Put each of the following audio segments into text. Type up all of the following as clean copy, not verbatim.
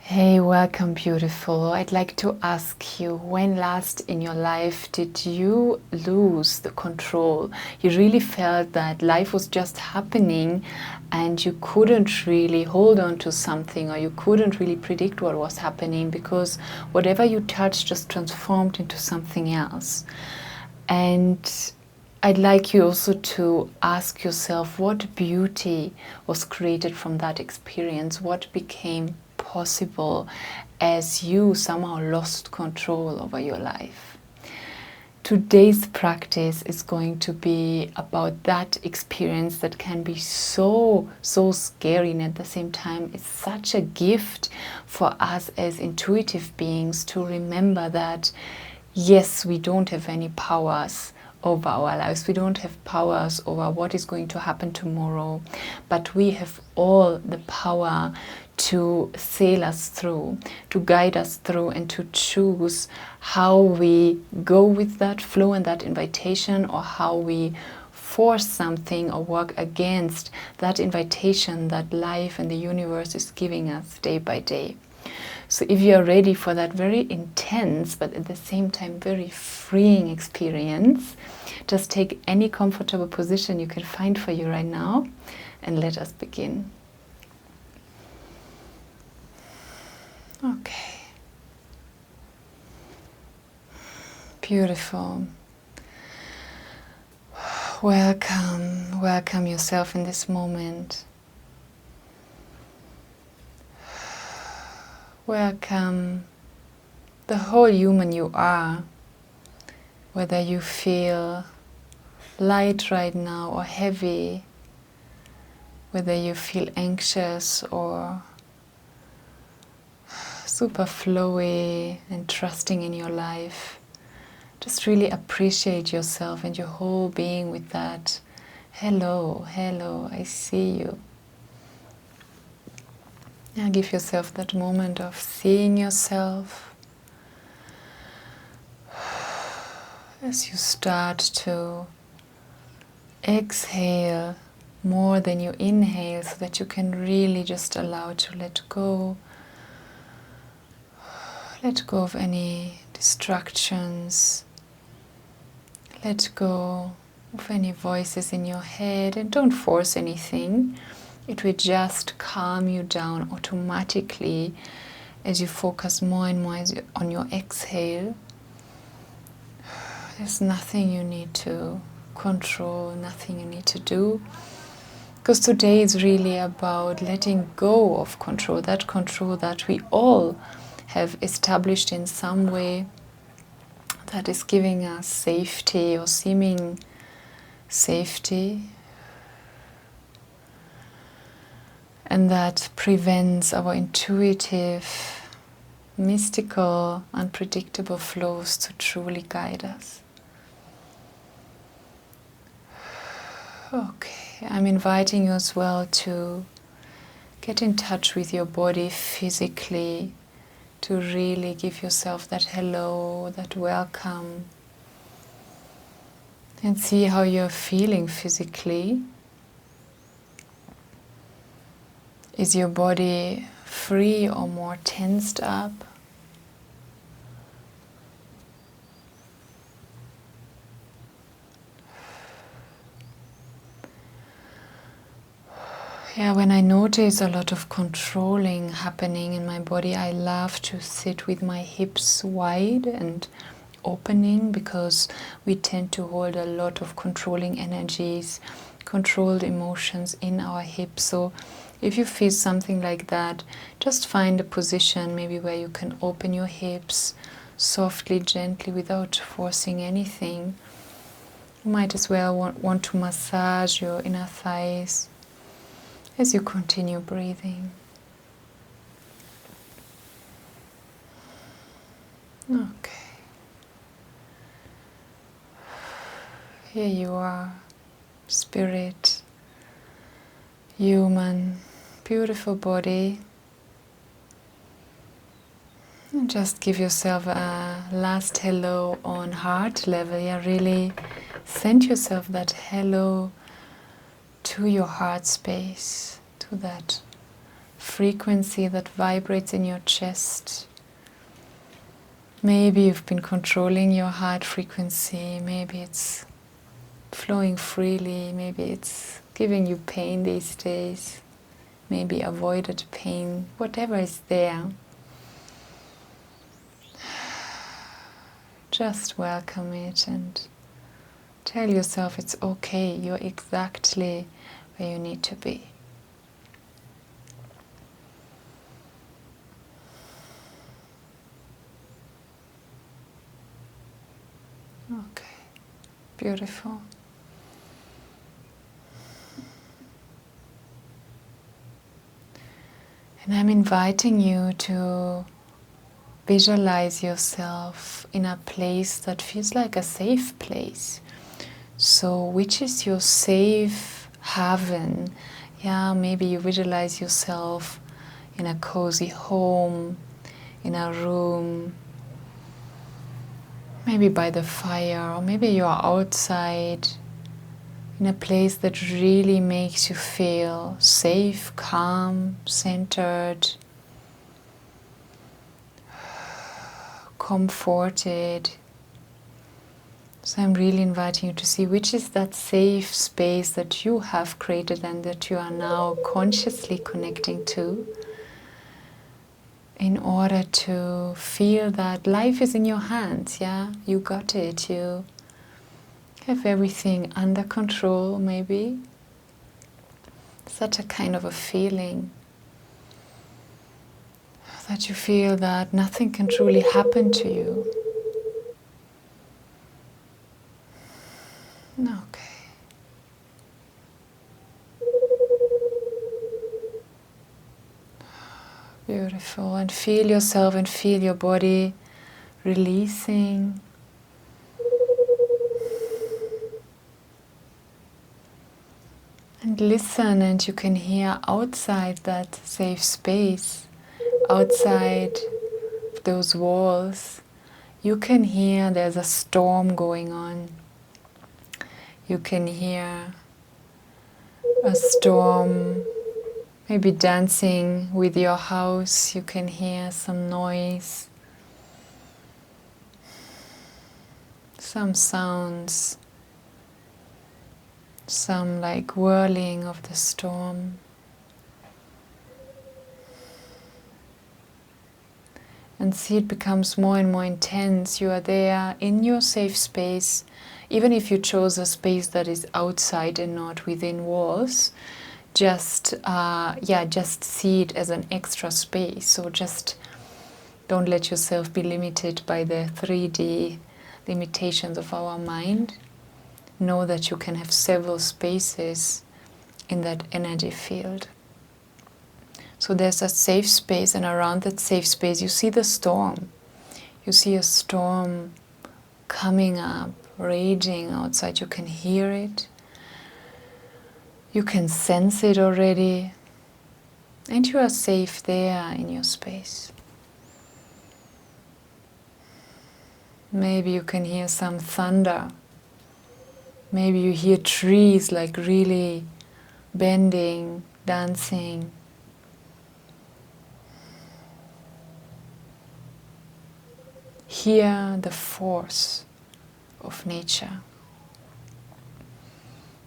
Hey, welcome, beautiful. I'd like to ask you, when last in your life did you lose the control? You really felt that life was just happening and you couldn't really hold on to something, or you couldn't really predict what was happening because whatever you touched just transformed into something else. And I'd like you also to ask yourself what beauty was created from that experience, what became possible as you somehow lost control over your life. Today's practice is going to be about that experience that can be so scary, and at the same time it's such a gift for us as intuitive beings to remember that yes, we don't have any powers over our lives. We don't have powers over what is going to happen tomorrow, but we have all the power to sail us through, to guide us through, and to choose how we go with that flow and that invitation, or how we force something or work against that invitation that life and the universe is giving us day by day. So if you are ready for that very intense but at the same time very freeing experience, just take any comfortable position you can find for you right now and let us begin. Okay. Beautiful. Welcome yourself in this moment. Welcome the whole human you are, whether you feel light right now or heavy, whether you feel anxious or super flowy and trusting in your life. Just really appreciate yourself and your whole being with that. Hello, I see you. Now give yourself that moment of seeing yourself as you start to exhale more than you inhale, so that you can really just allow to let go. Let go of any distractions. Let go of any voices in your head, and don't force anything. It will just calm you down automatically as you focus more and more on your exhale. There's nothing you need to control, nothing you need to do. Because today is really about letting go of control that we all have established in some way, that is giving us safety or seeming safety, and that prevents our intuitive, mystical, unpredictable flows to truly guide us. Okay, I'm inviting you as well to get in touch with your body physically, to really give yourself that hello, that welcome, and see how you're feeling physically. Is your body free or more tensed up? Yeah, when I notice a lot of controlling happening in my body, I love to sit with my hips wide and opening, because we tend to hold a lot of controlling energies, controlled emotions in our hips. So if you feel something like that, just find a position maybe where you can open your hips softly, gently, without forcing anything. You might as well want to massage your inner thighs as you continue breathing. Okay. Here you are, spirit, human, beautiful body. And just give yourself a last hello on heart level. Yeah, really send yourself that hello to your heart space, to that frequency that vibrates in your chest. Maybe you've been controlling your heart frequency, maybe it's flowing freely, maybe it's giving you pain these days, maybe avoided pain, whatever is there. Just welcome it and tell yourself it's okay, you're exactly where you need to be. Okay, beautiful. And I'm inviting you to visualize yourself in a place that feels like a safe place. So, which is your safe haven? Yeah, maybe you visualize yourself in a cozy home, in a room, maybe by the fire, or maybe you're outside, in a place that really makes you feel safe, calm, centered, comforted. So I'm really inviting you to see which is that safe space that you have created and that you are now consciously connecting to, in order to feel that life is in your hands. Yeah, you got it. You have everything under control, maybe. Such a kind of a feeling that you feel that nothing can truly happen to you. Okay. Beautiful. And feel yourself and feel your body releasing. And listen, and you can hear outside that safe space, outside those walls, you can hear there's a storm going on. You can hear a storm maybe dancing with your house. You can hear some noise, some sounds, some like whirling of the storm. And see it becomes more and more intense. You are there in your safe space, even if you chose a space that is outside and not within walls. Just see it as an extra space. So just don't let yourself be limited by the 3D limitations of our mind. Know that you can have several spaces in that energy field. So there's a safe space, and around that safe space you see the storm. You see a storm coming up, raging outside. You can hear it. You can sense it already. And you are safe there in your space. Maybe you can hear some thunder. Maybe you hear trees like really bending, dancing. Hear the force of nature.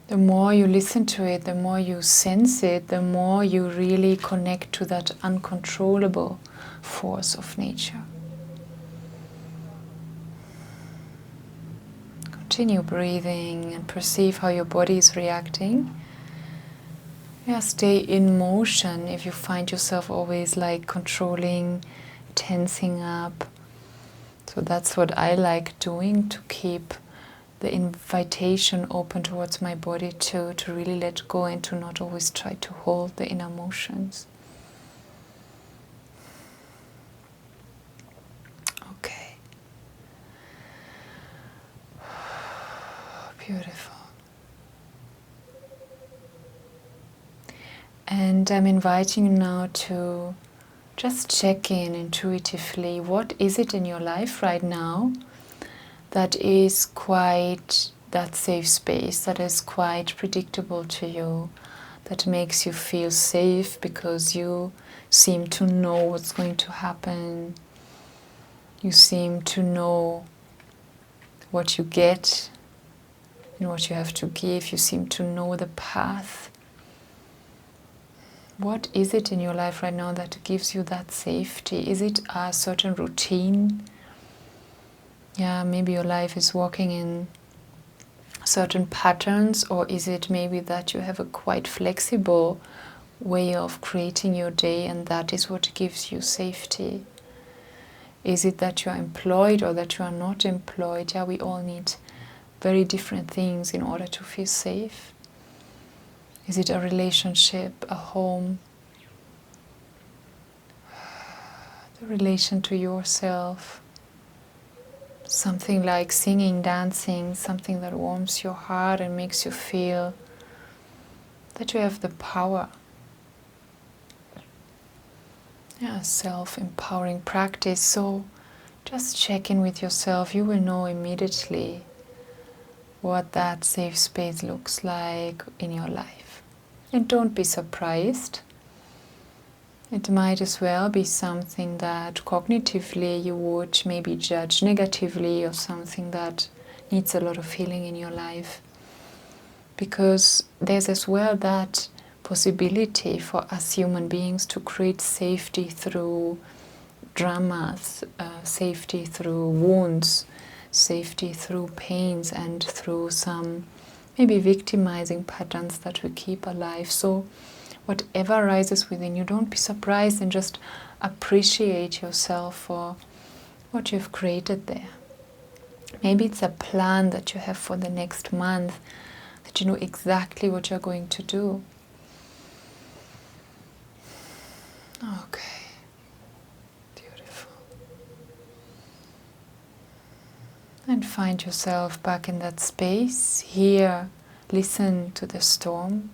The more you listen to it, the more you sense it, the more you really connect to that uncontrollable force of nature. Continue breathing and perceive how your body is reacting. Yeah, stay in motion if you find yourself always like controlling, tensing up. So that's what I like doing, to keep the invitation open towards my body to really let go and to not always try to hold the inner motions. Okay. Beautiful. And I'm inviting you now to just check in intuitively. What is it in your life right now that is quite that safe space, that is quite predictable to you, that makes you feel safe because you seem to know what's going to happen. You seem to know what you get and what you have to give. You seem to know the path. What is it in your life right now that gives you that safety? Is it a certain routine? Yeah, maybe your life is walking in certain patterns, or is it maybe that you have a quite flexible way of creating your day and that is what gives you safety? Is it that you are employed or that you are not employed? Yeah, we all need very different things in order to feel safe. Is it a relationship, a home, the relation to yourself? Something like singing, dancing, something that warms your heart and makes you feel that you have the power. Yeah, self-empowering practice. So just check in with yourself. You will know immediately what that safe space looks like in your life. And don't be surprised. It might as well be something that cognitively you would maybe judge negatively, or something that needs a lot of healing in your life. Because there's as well that possibility for us human beings to create safety through dramas, safety through wounds, safety through pains, and through some maybe victimizing patterns that we keep alive. So whatever arises within you, don't be surprised and just appreciate yourself for what you've created there. Maybe it's a plan that you have for the next month, that you know exactly what you're going to do. Okay, beautiful. And find yourself back in that space. Here, listen to the storm.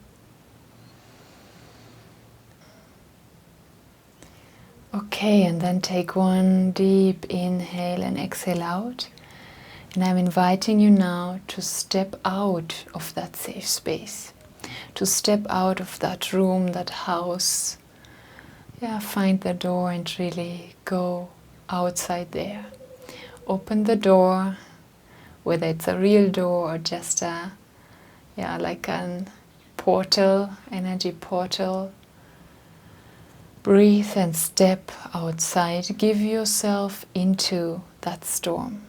Okay, and then take one deep inhale and exhale out. And I'm inviting you now to step out of that safe space, to step out of that room, that house. Yeah, find the door and really go outside there. Open the door, whether it's a real door or just like an portal, energy portal. Breathe and step outside. Give yourself into that storm.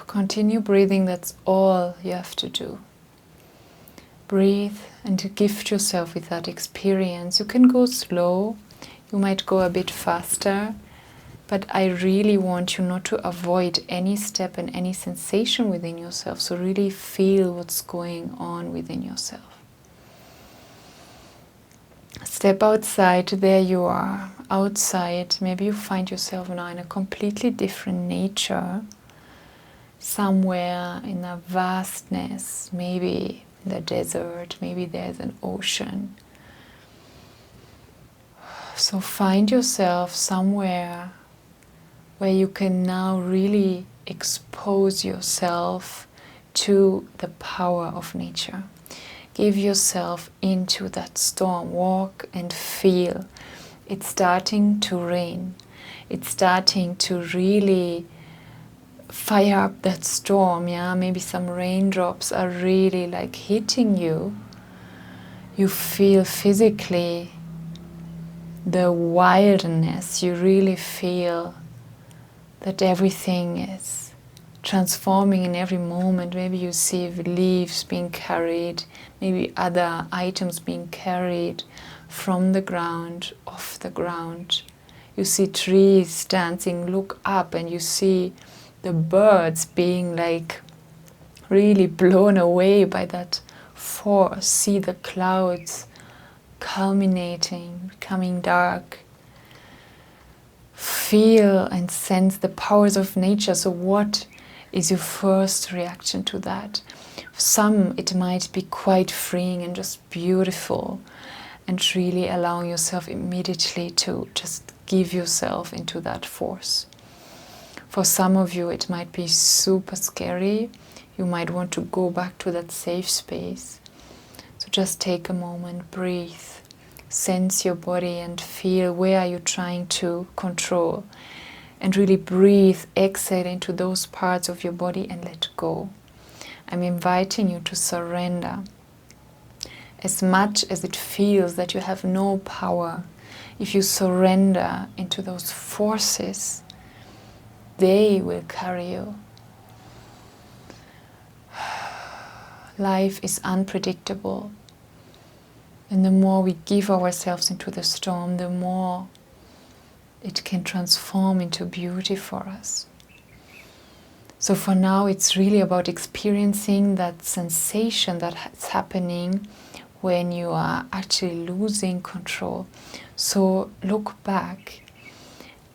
Continue breathing, that's all you have to do. Breathe and to gift yourself with that experience. You can go slow, you might go a bit faster, but I really want you not to avoid any step and any sensation within yourself. So really feel what's going on within yourself. Step outside, there you are, outside. Maybe you find yourself now in a completely different nature, somewhere in a vastness, maybe in the desert, maybe there's an ocean. So find yourself somewhere where you can now really expose yourself to the power of nature. Give yourself into that storm. Walk and feel. It's starting to rain. It's starting to really fire up that storm. Yeah, maybe some raindrops are really like hitting you. You feel physically the wildness. You really feel that everything is transforming in every moment. Maybe you see leaves being carried, maybe other items being carried from the ground, off the ground. You see trees dancing, look up and you see the birds being like really blown away by that force. See the clouds culminating, becoming dark. Feel and sense the powers of nature. So what is your first reaction to that? For some, it might be quite freeing and just beautiful, and really allowing yourself immediately to just give yourself into that force. For some of you, it might be super scary. You might want to go back to that safe space. So just take a moment, breathe, sense your body and feel where are you trying to control. And really breathe, exhale into those parts of your body and let go. I'm inviting you to surrender. As much as it feels that you have no power, if you surrender into those forces, they will carry you. Life is unpredictable. And the more we give ourselves into the storm, the more it can transform into beauty for us. So for now, it's really about experiencing that sensation that's happening when you are actually losing control. So look back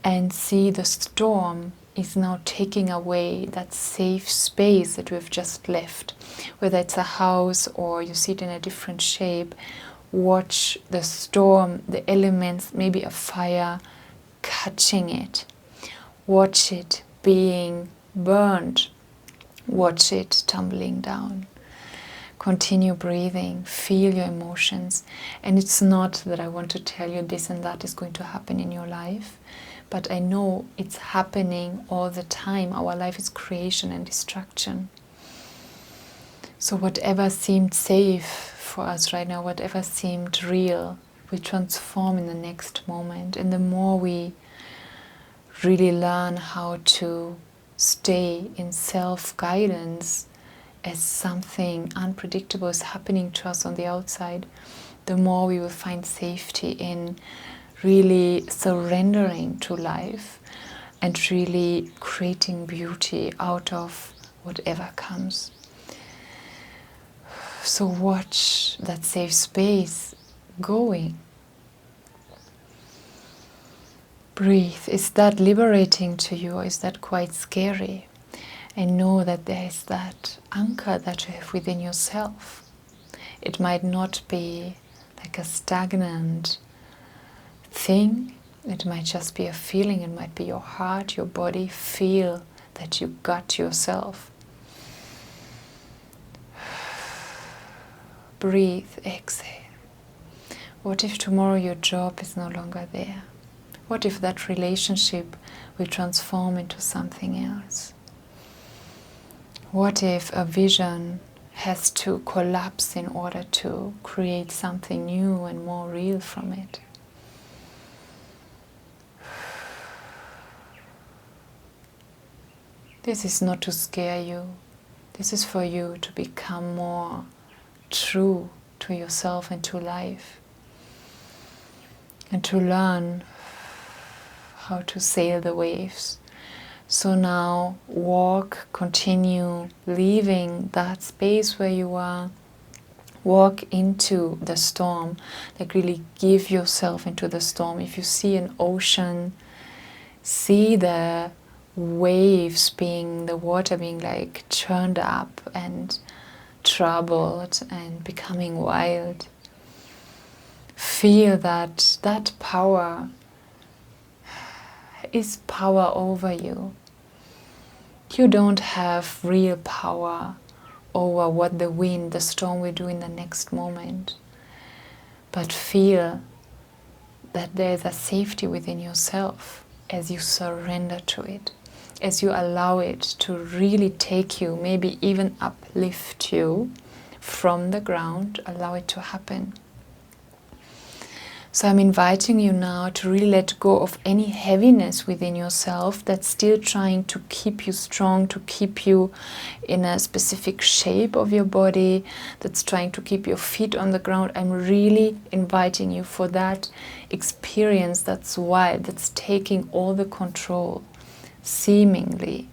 and see the storm is now taking away that safe space that we've just left. Whether it's a house or you see it in a different shape, watch the storm, the elements, maybe a fire, catching it. Watch it being burned. Watch it tumbling down. Continue breathing. Feel your emotions. And it's not that I want to tell you this and that is going to happen in your life, but I know it's happening all the time. Our life is creation and destruction. So whatever seemed safe for us right now, whatever seemed real, will transform in the next moment. And the more we really learn how to stay in self-guidance as something unpredictable is happening to us on the outside, the more we will find safety in really surrendering to life and really creating beauty out of whatever comes. So watch that safe space going. Breathe. Is that liberating to you, or is that quite scary? And know that there is that anchor that you have within yourself. It might not be like a stagnant thing. It might just be a feeling. It might be your heart, your body. Feel that you got yourself. Breathe, exhale. What if tomorrow your job is no longer there? What if that relationship will transform into something else? What if a vision has to collapse in order to create something new and more real from it? This is not to scare you. This is for you to become more true to yourself and to life, and to learn how to sail the waves. So now walk, continue leaving that space where you are. Walk into the storm, like really give yourself into the storm. If you see an ocean, see the waves being, the water being like churned up and troubled and becoming wild. Feel that power is power over you. You don't have real power over what the wind, the storm will do in the next moment. But feel that there is a safety within yourself as you surrender to it, as you allow it to really take you, maybe even uplift you from the ground. Allow it to happen. So I'm inviting you now to really let go of any heaviness within yourself that's still trying to keep you strong, to keep you in a specific shape of your body, that's trying to keep your feet on the ground. I'm really inviting you for that experience that's wild, that's taking all the control, seemingly,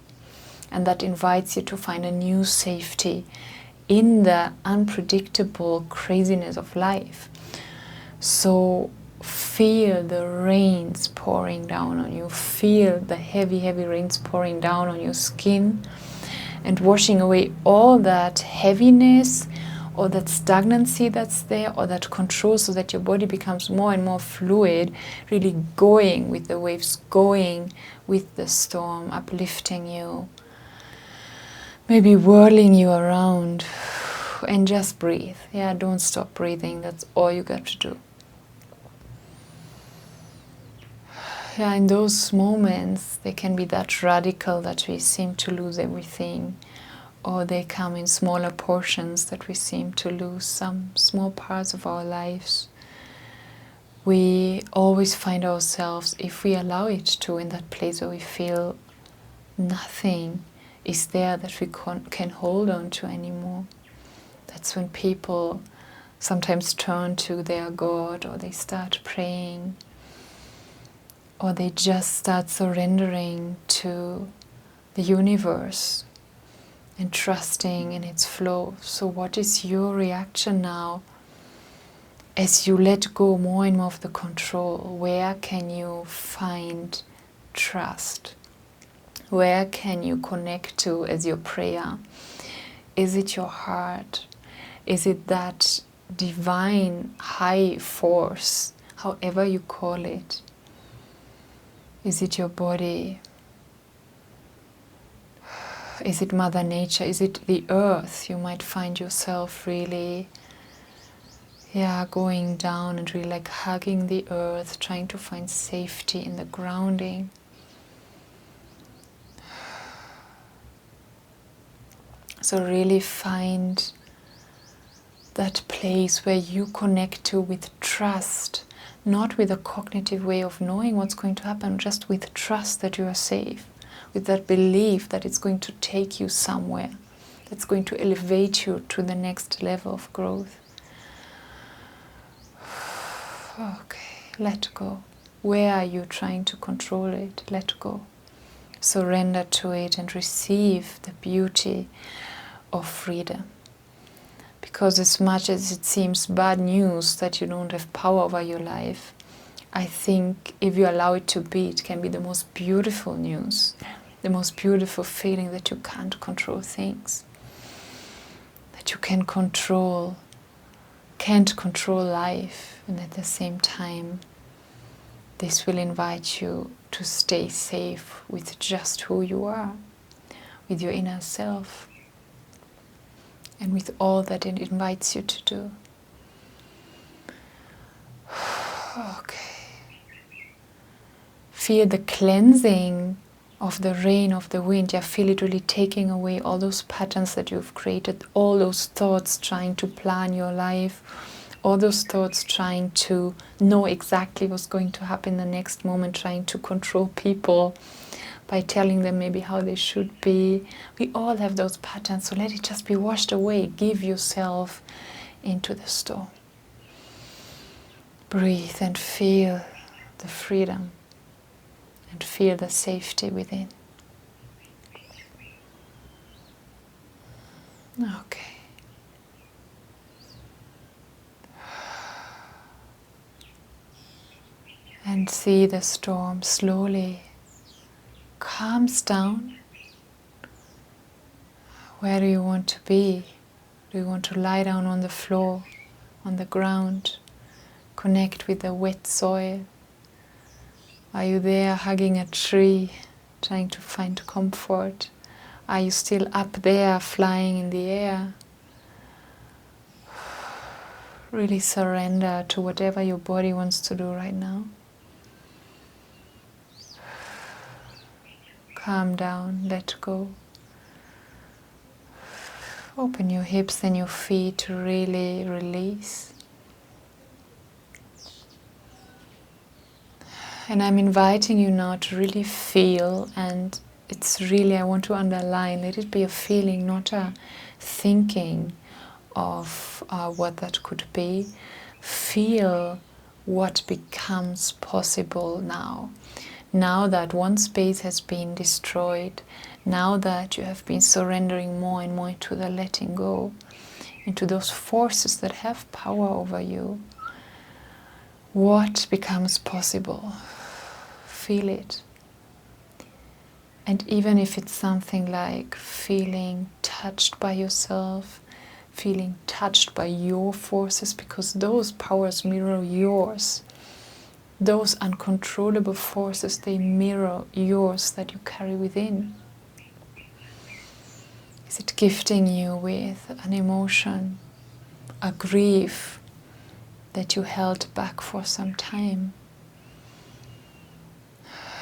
and that invites you to find a new safety in the unpredictable craziness of life. So feel the rains pouring down on you. Feel the heavy, heavy rains pouring down on your skin and washing away all that heaviness or that stagnancy that's there, or that control, so that your body becomes more and more fluid, really going with the waves, going with the storm, uplifting you, maybe whirling you around. And just breathe. Yeah, don't stop breathing. That's all you got to do. Yeah, in those moments, they can be that radical that we seem to lose everything, or they come in smaller portions that we seem to lose some small parts of our lives. We always find ourselves, if we allow it to, in that place where we feel nothing is there that we can hold on to anymore. That's when people sometimes turn to their God, or they start praying, or they just start surrendering to the universe and trusting in its flow. So what is your reaction now as you let go more and more of the control? Where can you find trust? Where can you connect to as your prayer? Is it your heart? Is it that divine high force, however you call it? Is it your body? Is it Mother Nature? Is it the earth? You might find yourself really, going down and really like hugging the earth, trying to find safety in the grounding. So really find that place where you connect to with trust, not with a cognitive way of knowing what's going to happen, just with trust that you are safe, with that belief that it's going to take you somewhere, that's going to elevate you to the next level of growth. Okay, let go. Where are you trying to control it? Let go. Surrender to it and receive the beauty of freedom. Because as much as it seems bad news that you don't have power over your life, I think if you allow it to be, it can be the most beautiful news, the most beautiful feeling that you can't control things, that you can't control life, and at the same time, this will invite you to stay safe with just who you are, with your inner self, and with all that it invites you to do. Okay. Feel the cleansing of the rain, of the wind. Yeah, feel it really taking away all those patterns that you've created, all those thoughts trying to plan your life, all those thoughts trying to know exactly what's going to happen the next moment, trying to control people by telling them maybe how they should be. We all have those patterns, so let it just be washed away. Give yourself into the storm. Breathe and feel the freedom and feel the safety within. Okay. And see the storm slowly calms down. Where do you want to be? Do you want to lie down on the floor, on the ground, connect with the wet soil? Are you there hugging a tree, trying to find comfort? Are you still up there, flying in the air? Really surrender to whatever your body wants to do right now. Calm down, let go. Open your hips and your feet to really release. And I'm inviting you now to really feel, and it's really, I want to underline, let it be a feeling, not a thinking of what that could be. Feel what becomes possible now. Now that one space has been destroyed, now that you have been surrendering more and more into the letting go, into those forces that have power over you, what becomes possible? Feel it. And even if it's something like feeling touched by yourself, feeling touched by your forces, because those powers mirror yours. Those uncontrollable forces, they mirror yours that you carry within. Is it gifting you with an emotion, a grief that you held back for some time?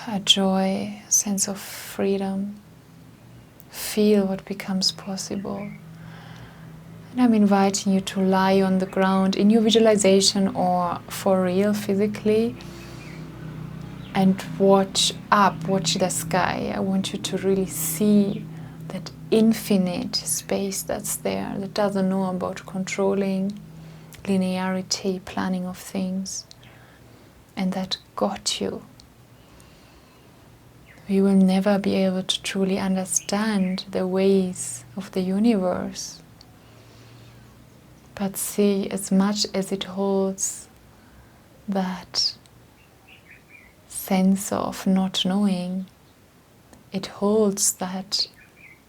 a joy, a sense of freedom. Feel what becomes possible. And I'm inviting you to lie on the ground in your visualization or for real physically and watch up, watch the sky. I want you to really see that infinite space that's there, that doesn't know about controlling, linearity, planning of things, and that got you. We will never be able to truly understand the ways of the universe. But see, as much as it holds that sense of not knowing, it holds that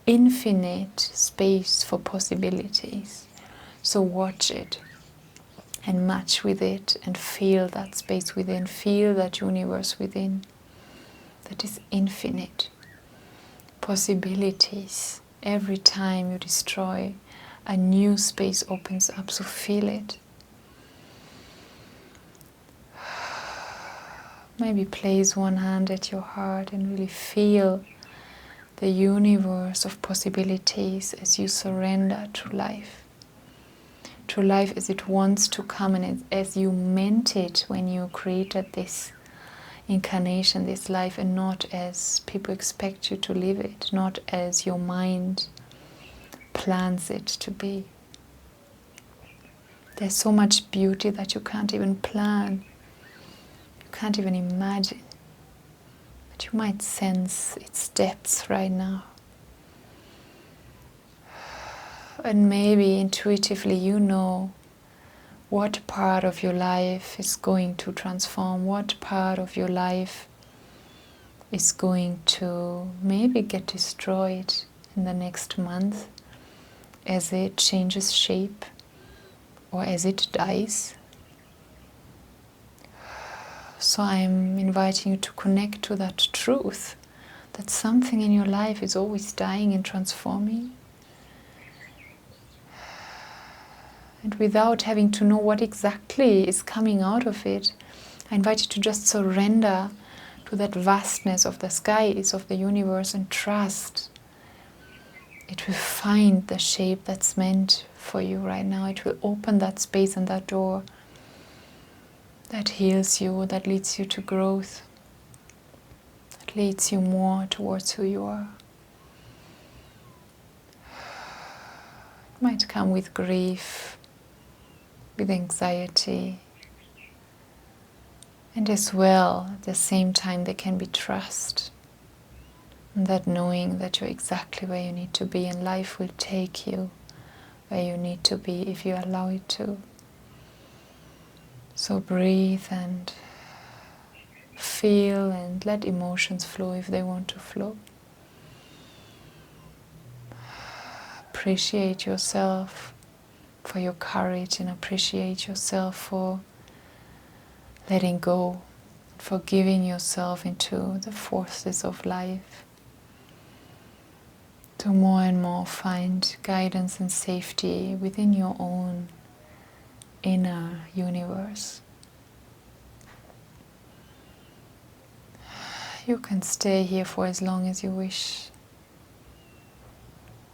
infinite space for possibilities. So watch it and match with it and feel that space within, feel that universe within that is infinite. Possibilities. Every time you destroy, a new space opens up, so feel it. Maybe place one hand at your heart and really feel the universe of possibilities as you surrender to life. To life as it wants to come and as you meant it when you created this incarnation, this life, and not as people expect you to live it, not as your mind plans it to be. There's so much beauty that you can't even plan, you can't even imagine, but you might sense its depths right now. And maybe intuitively you know what part of your life is going to transform, what part of your life is going to maybe get destroyed in the next month as it changes shape or as it dies. So I'm inviting you to connect to that truth, that something in your life is always dying and transforming. And without having to know what exactly is coming out of it, I invite you to just surrender to that vastness of the skies, of the universe, and trust. It will find the shape that's meant for you right now. It will open that space and that door that heals you, that leads you to growth, that leads you more towards who you are. It might come with grief, with anxiety, and as well, at the same time, there can be trust. And that knowing that you're exactly where you need to be and life will take you where you need to be if you allow it to. So breathe and feel and let emotions flow if they want to flow. Appreciate yourself for your courage and appreciate yourself for letting go, for giving yourself into the forces of life. To more and more find guidance and safety within your own inner universe. You can stay here for as long as you wish.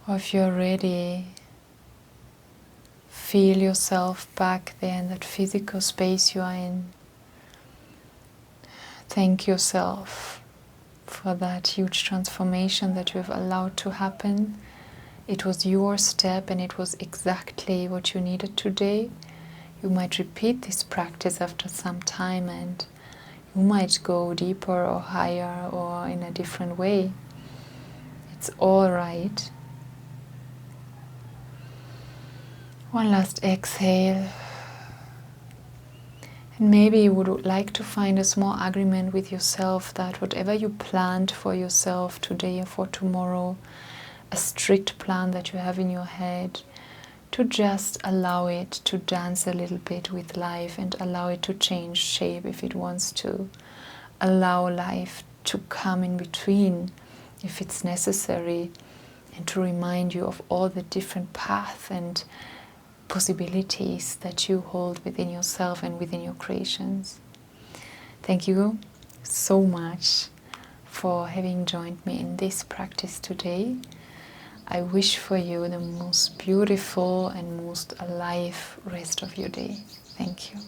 Or if you're ready, feel yourself back there in that physical space you are in. Thank yourself for that huge transformation that you have allowed to happen. It was your step and it was exactly what you needed today. You might repeat this practice after some time and you might go deeper or higher or in a different way. It's all right. One last exhale. And maybe you would like to find a small agreement with yourself that whatever you planned for yourself today or for tomorrow, a strict plan that you have in your head, to just allow it to dance a little bit with life and allow it to change shape if it wants to. Allow life to come in between if it's necessary and to remind you of all the different paths and possibilities that you hold within yourself and within your creations. Thank you so much for having joined me in this practice today. I wish for you the most beautiful and most alive rest of your day. Thank you.